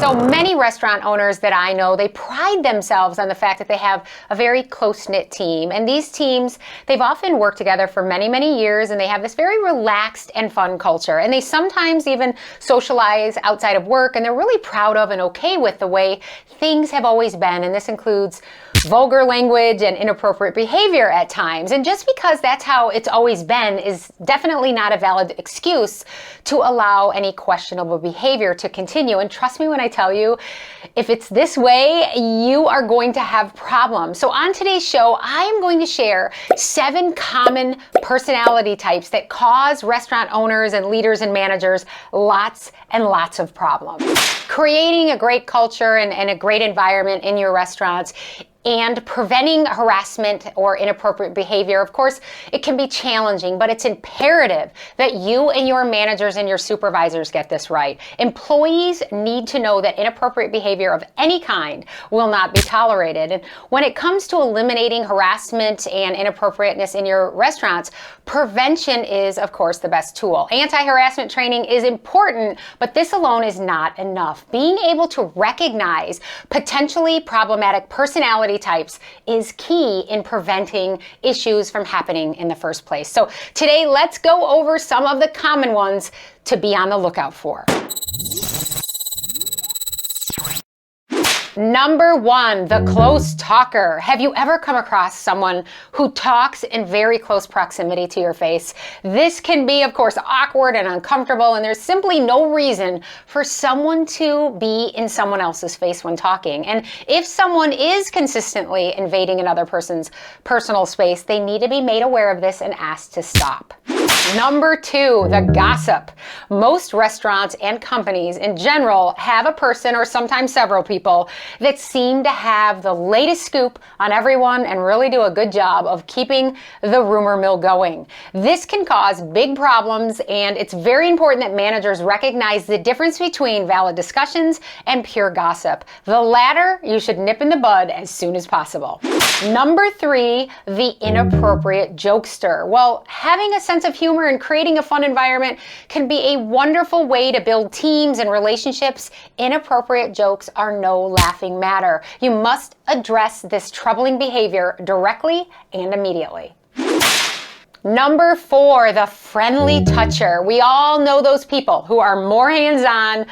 So many restaurant owners that I know, they pride themselves on the fact that they have a very close-knit team. And these teams, they've often worked together for many, many years, and they have this very relaxed and fun culture. And they sometimes even socialize outside of work, and they're really proud of and okay with the way things have always been. And this includes vulgar language and inappropriate behavior at times. And just because that's how it's always been is definitely not a valid excuse to allow any questionable behavior to continue. And trust me when I tell you, if it's this way, you are going to have problems. So on today's show, I am going to share 7 common personality types that cause restaurant owners and leaders and managers lots and lots of problems. Creating a great culture and a great environment in your restaurants and preventing harassment or inappropriate behavior, of course, it can be challenging, but it's imperative that you and your managers and your supervisors get this right. Employees need to know that inappropriate behavior of any kind will not be tolerated. And when it comes to eliminating harassment and inappropriateness in your restaurants, prevention is, of course, the best tool. Anti-harassment training is important, but this alone is not enough. Being able to recognize potentially problematic personality types is key in preventing issues from happening in the first place. So today, let's go over some of the common ones to be on the lookout for. Number 1, the close talker. Have you ever come across someone who talks in very close proximity to your face? This can be, of course, awkward and uncomfortable, and there's simply no reason for someone to be in someone else's face when talking. And if someone is consistently invading another person's personal space, they need to be made aware of this and asked to stop. Number 2, the gossip. Most restaurants and companies in general have a person or sometimes several people that seem to have the latest scoop on everyone and really do a good job of keeping the rumor mill going. This can cause big problems, and it's very important that managers recognize the difference between valid discussions and pure gossip. The latter you should nip in the bud as soon as possible. Number 3, the inappropriate jokester. Well, having a sense of humor and creating a fun environment can be a wonderful way to build teams and relationships. Inappropriate jokes are no laughing matter. You must address this troubling behavior directly and immediately. Number 4, the friendly toucher. We all know those people who are more hands-on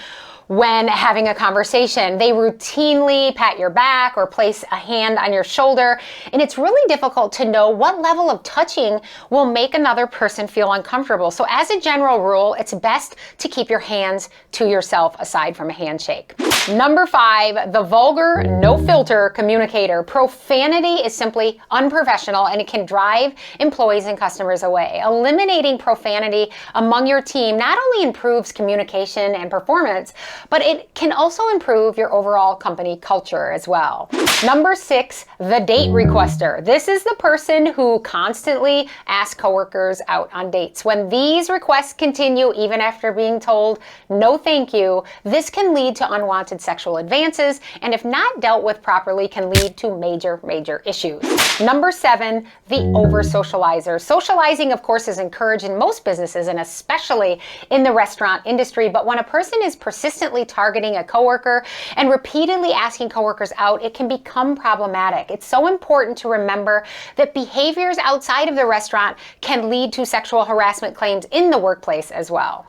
when having a conversation. They routinely pat your back or place a hand on your shoulder, and it's really difficult to know what level of touching will make another person feel uncomfortable. So as a general rule, it's best to keep your hands to yourself aside from a handshake. Number 5, the vulgar, no-filter communicator. Profanity is simply unprofessional, and it can drive employees and customers away. Eliminating profanity among your team not only improves communication and performance, but it can also improve your overall company culture as well. Number 6, the date requester. This is the person who constantly asks coworkers out on dates. When these requests continue even after being told no thank you, this can lead to unwanted sexual advances, and if not dealt with properly, can lead to major issues. Number 7, the oversocializer. Socializing, of course, is encouraged in most businesses, and especially in the restaurant industry, but when a person is persistently targeting a coworker and repeatedly asking coworkers out, it can become problematic. It's so important to remember that behaviors outside of the restaurant can lead to sexual harassment claims in the workplace as well.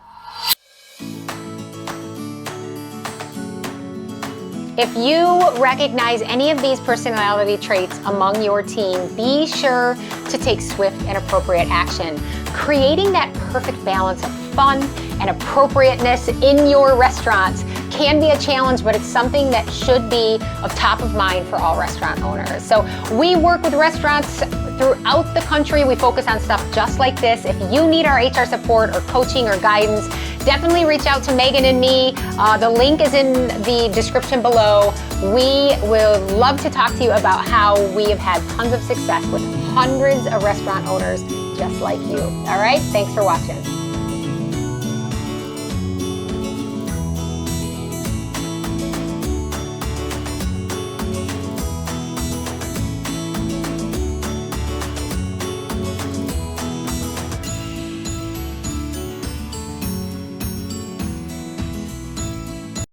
If you recognize any of these personality traits among your team, be sure to take swift and appropriate action. Creating that perfect balance of fun and appropriateness in your restaurants can be a challenge, but it's something that should be of top of mind for all restaurant owners. So we work with restaurants throughout the country. We focus on stuff just like this. If you need our HR support or coaching or guidance, definitely reach out to Megan and me. The link is in the description below. We will love to talk to you about how we have had tons of success with hundreds of restaurant owners just like you. All right, thanks for watching.